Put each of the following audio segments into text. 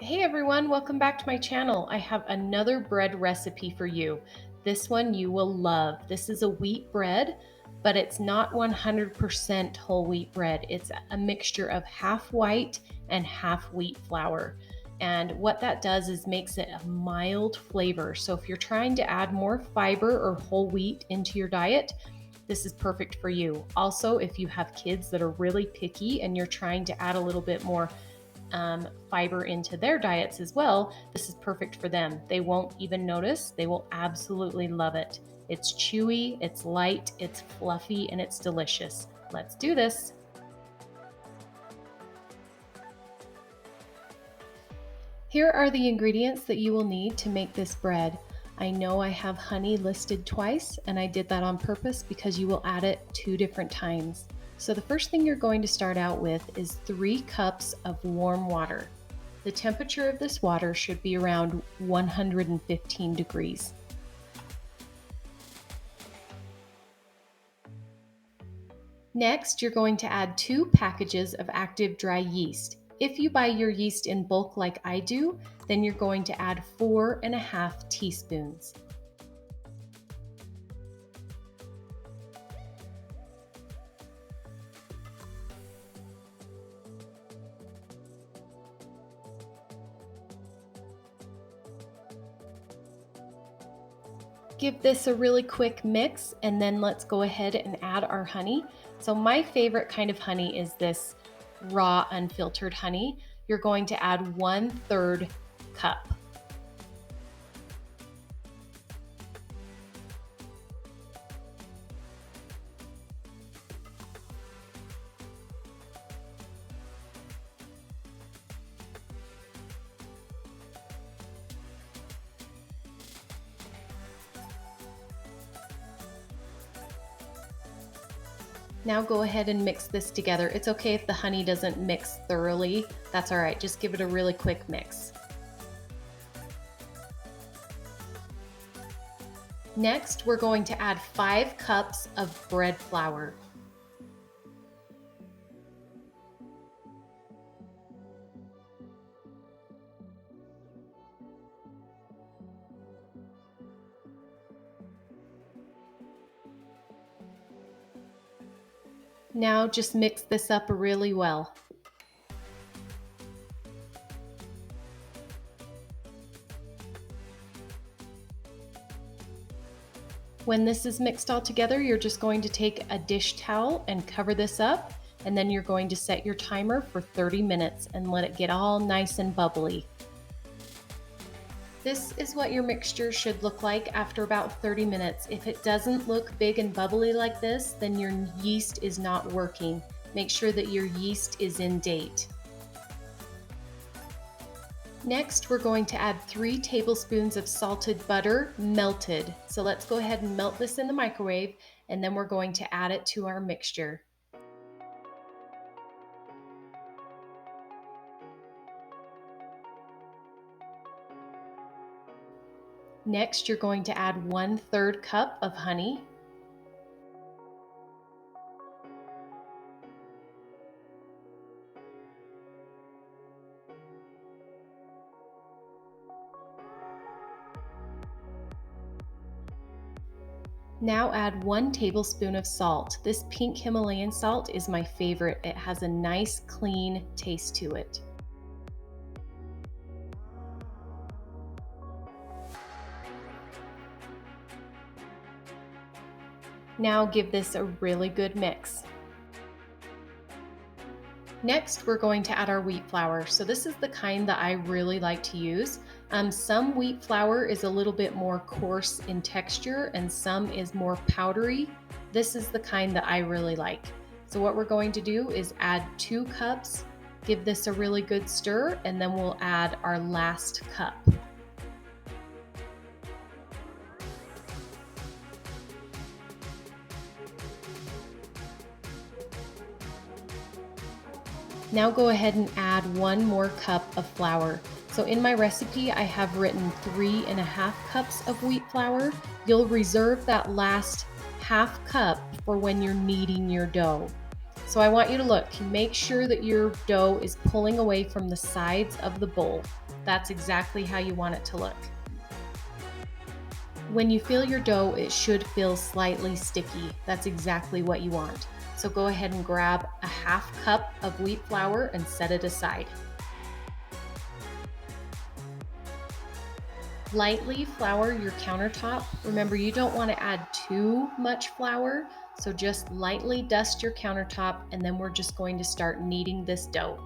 Hey everyone, welcome back to my channel. I have another bread recipe for you. This one you will love. This is a wheat bread, but it's not 100% whole wheat bread. It's a mixture of half white and half wheat flour. And what that does is makes it a mild flavor. So if you're trying to add more fiber or whole wheat into your diet, this is perfect for you. Also, if you have kids that are really picky and you're trying to add a little bit more fiber into their diets as well, this is perfect for them. They won't even notice. They will absolutely love it. It's chewy, it's light, it's fluffy, and it's delicious. Let's do this. Here are the ingredients that you will need to make this bread. I know I have honey listed twice, and I did that on purpose because you will add it 2 different times. So the first thing you're going to start out with is 3 cups of warm water. The temperature of this water should be around 115 degrees. Next, you're going to add 2 packages of active dry yeast. If you buy your yeast in bulk like I do, then you're going to add 4.5 teaspoons. Give this a really quick mix, and then let's go ahead and add our honey. So my favorite kind of honey is this raw unfiltered honey. You're going to add 1/3 cup. Now go ahead and mix this together. It's okay if the honey doesn't mix thoroughly. That's all right, just give it a really quick mix. Next, we're going to add 5 cups of bread flour. Now just mix this up really well. When this is mixed all together, you're just going to take a dish towel and cover this up, and then you're going to set your timer for 30 minutes and let it get all nice and bubbly. This is what your mixture should look like after about 30 minutes. If it doesn't look big and bubbly like this, then your yeast is not working. Make sure that your yeast is in date. Next, we're going to add 3 tablespoons of salted butter, melted. So let's go ahead and melt this in the microwave, and then we're going to add it to our mixture. Next, you're going to add 1/3 cup of honey. Now add 1 tablespoon of salt. This pink Himalayan salt is my favorite. It has a nice, clean taste to it. Now give this a really good mix. Next, we're going to add our wheat flour. So this is the kind that I really like to use. Some wheat flour is a little bit more coarse in texture and some is more powdery. This is the kind that I really like. So what we're going to do is add 2 cups, give this a really good stir, and then we'll add our last cup. Now go ahead and add 1 more cup of flour. So in my recipe, I have written 3.5 cups of wheat flour. You'll reserve that last half cup for when you're kneading your dough. So I want you to look, make sure that your dough is pulling away from the sides of the bowl. That's exactly how you want it to look. When you feel your dough, it should feel slightly sticky. That's exactly what you want. So go ahead and grab a half cup of wheat flour and set it aside. Lightly flour your countertop. Remember, you don't want to add too much flour, so just lightly dust your countertop, and then we're just going to start kneading this dough.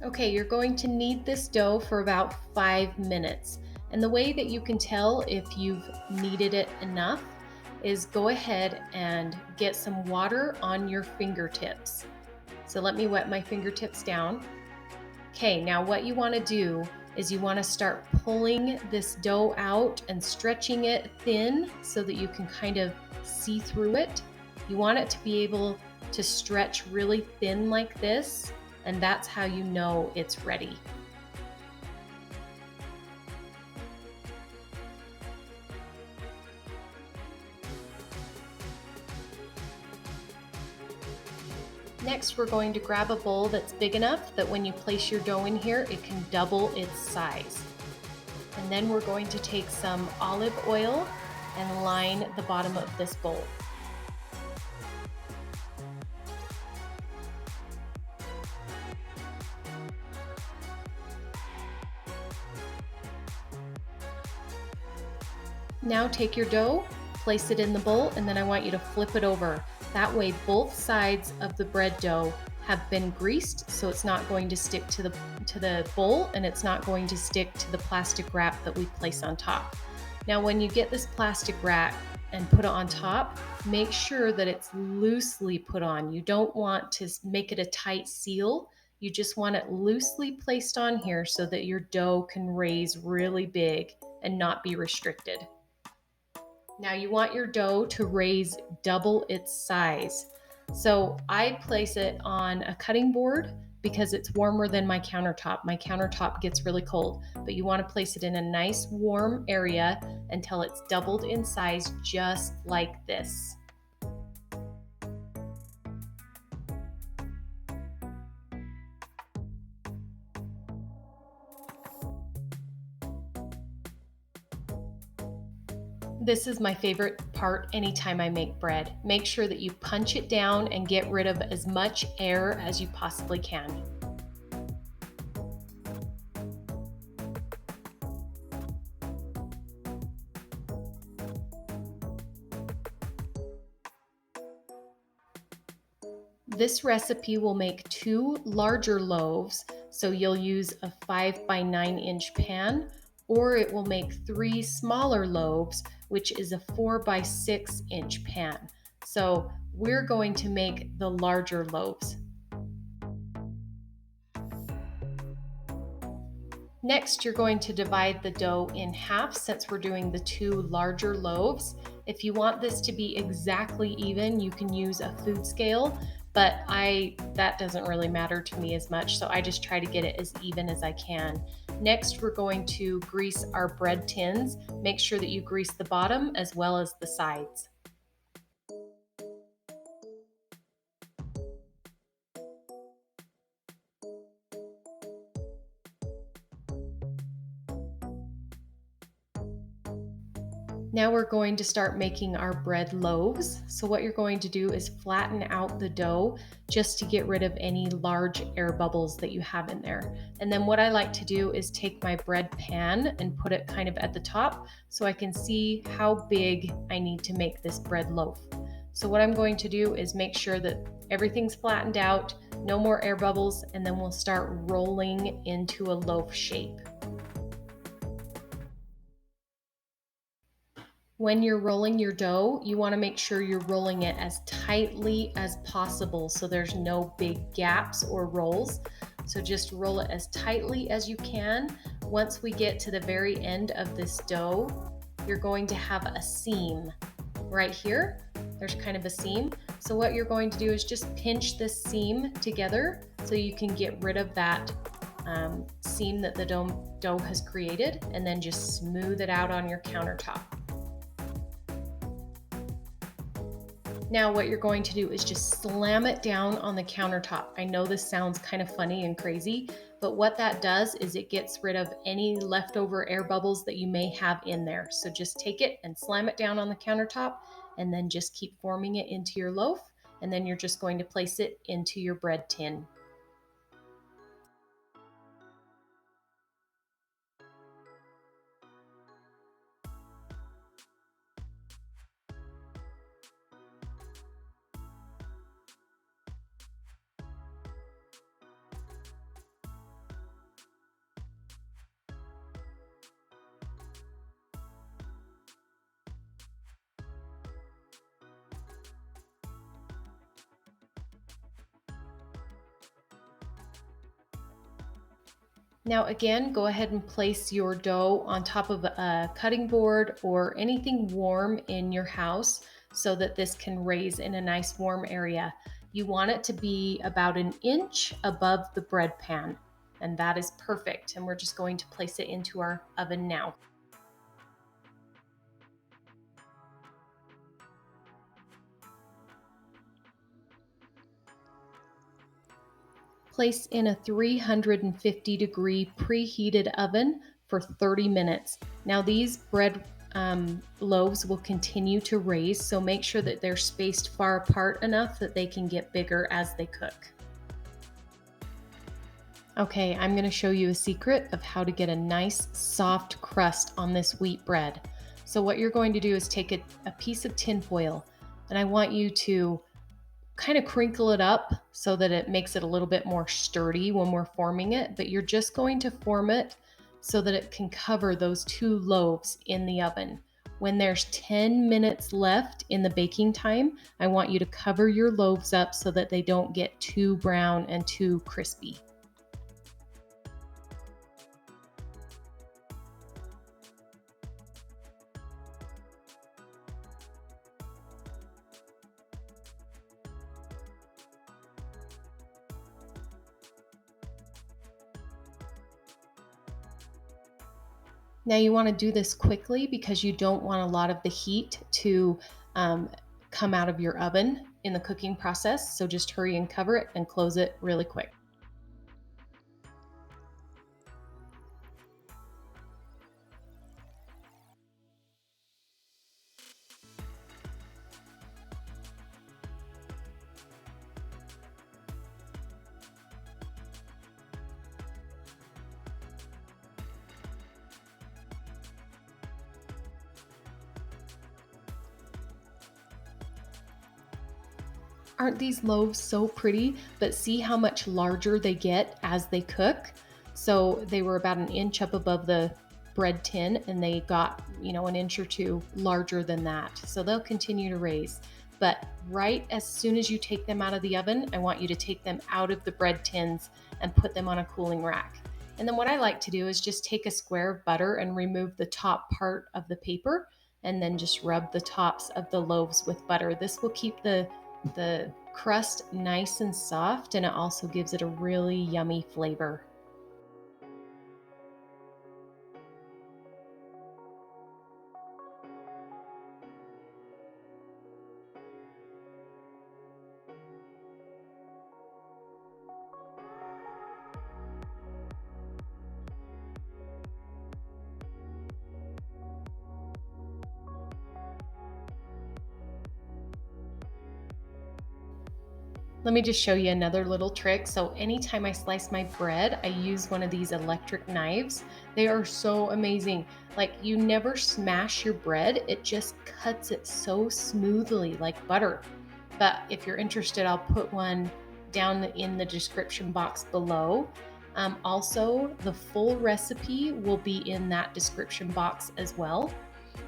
Okay, you're going to knead this dough for about 5 minutes. And the way that you can tell if you've kneaded it enough is go ahead and get some water on your fingertips. So let me wet my fingertips down. Okay, now what you want to do is you want to start pulling this dough out and stretching it thin so that you can kind of see through it. You want it to be able to stretch really thin like this, and that's how you know it's ready. Next, we're going to grab a bowl that's big enough that when you place your dough in here, it can double its size. And then we're going to take some olive oil and line the bottom of this bowl. Now take your dough, place it in the bowl, and then I want you to flip it over. That way both sides of the bread dough have been greased, so it's not going to stick to the bowl, and it's not going to stick to the plastic wrap that we place on top. Now when you get this plastic wrap and put it on top, make sure that it's loosely put on. You don't want to make it a tight seal. You just want it loosely placed on here so that your dough can raise really big and not be restricted. Now you want your dough to raise double its size. So I place it on a cutting board because it's warmer than my countertop. My countertop gets really cold, but you want to place it in a nice warm area until it's doubled in size, just like this. This is my favorite part anytime I make bread. Make sure that you punch it down and get rid of as much air as you possibly can. This recipe will make 2 larger loaves, so you'll use a 5 by 9 inch pan, or it will make 3 smaller loaves, which is a 4 by 6 inch pan. So we're going to make the larger loaves. Next, you're going to divide the dough in half since we're doing the 2 larger loaves. If you want this to be exactly even, you can use a food scale, but that doesn't really matter to me as much, so I just try to get it as even as I can. Next, we're going to grease our bread tins. Make sure that you grease the bottom as well as the sides. Now we're going to start making our bread loaves. So what you're going to do is flatten out the dough just to get rid of any large air bubbles that you have in there. And then what I like to do is take my bread pan and put it kind of at the top so I can see how big I need to make this bread loaf. So what I'm going to do is make sure that everything's flattened out, no more air bubbles, and then we'll start rolling into a loaf shape. When you're rolling your dough, you want to make sure you're rolling it as tightly as possible so there's no big gaps or rolls. So just roll it as tightly as you can. Once we get to the very end of this dough, you're going to have a seam. right here, there's kind of a seam. So what you're going to do is just pinch this seam together so you can get rid of that seam that the dough has created, and then just smooth it out on your countertop. Now what you're going to do is just slam it down on the countertop. I know this sounds kind of funny and crazy, but what that does is it gets rid of any leftover air bubbles that you may have in there. So just take it and slam it down on the countertop, and then just keep forming it into your loaf, and then you're just going to place it into your bread tin. Now again, go ahead and place your dough on top of a cutting board or anything warm in your house so that this can raise in a nice warm area. You want it to be about an inch above the bread pan, and that is perfect. And we're just going to place it into our oven now. Place in a 350-degree preheated oven for 30 minutes. Now these bread loaves will continue to raise, so make sure that they're spaced far apart enough that they can get bigger as they cook. Okay, I'm going to show you a secret of how to get a nice soft crust on this wheat bread. So what you're going to do is take a piece of tin foil, and I want you to kind of crinkle it up so that it makes it a little bit more sturdy when we're forming it, but you're just going to form it so that it can cover those 2 loaves in the oven. When there's 10 minutes left in the baking time, I want you to cover your loaves up so that they don't get too brown and too crispy. Now you want to do this quickly because you don't want a lot of the heat to come out of your oven in the cooking process. So just hurry and cover it and close it really quick. Aren't these loaves so pretty? But see how much larger they get as they cook. So they were about an inch up above the bread tin, and they got, an inch or 2 larger than that. So they'll continue to raise. But right as soon as you take them out of the oven, I want you to take them out of the bread tins and put them on a cooling rack. And then what I like to do is just take a square of butter and remove the top part of the paper, and then just rub the tops of the loaves with butter. This will keep the crust nice and soft, and it also gives it a really yummy flavor. Let me just show you another little trick. So anytime I slice my bread, I use one of these electric knives. They are so amazing. Like, you never smash your bread. It just cuts it so smoothly like butter. But if you're interested, I'll put one down in the description box below. Also, the full recipe will be in that description box as well.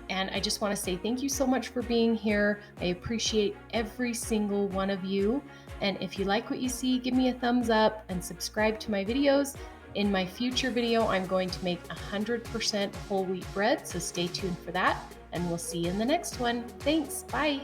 And I just want to say thank you so much for being here. I appreciate every single one of you. And if you like what you see, give me a thumbs up and subscribe to my videos. In my future video, I'm going to make 100% whole wheat bread, so stay tuned for that. and we'll see you in the next one. Thanks. Bye.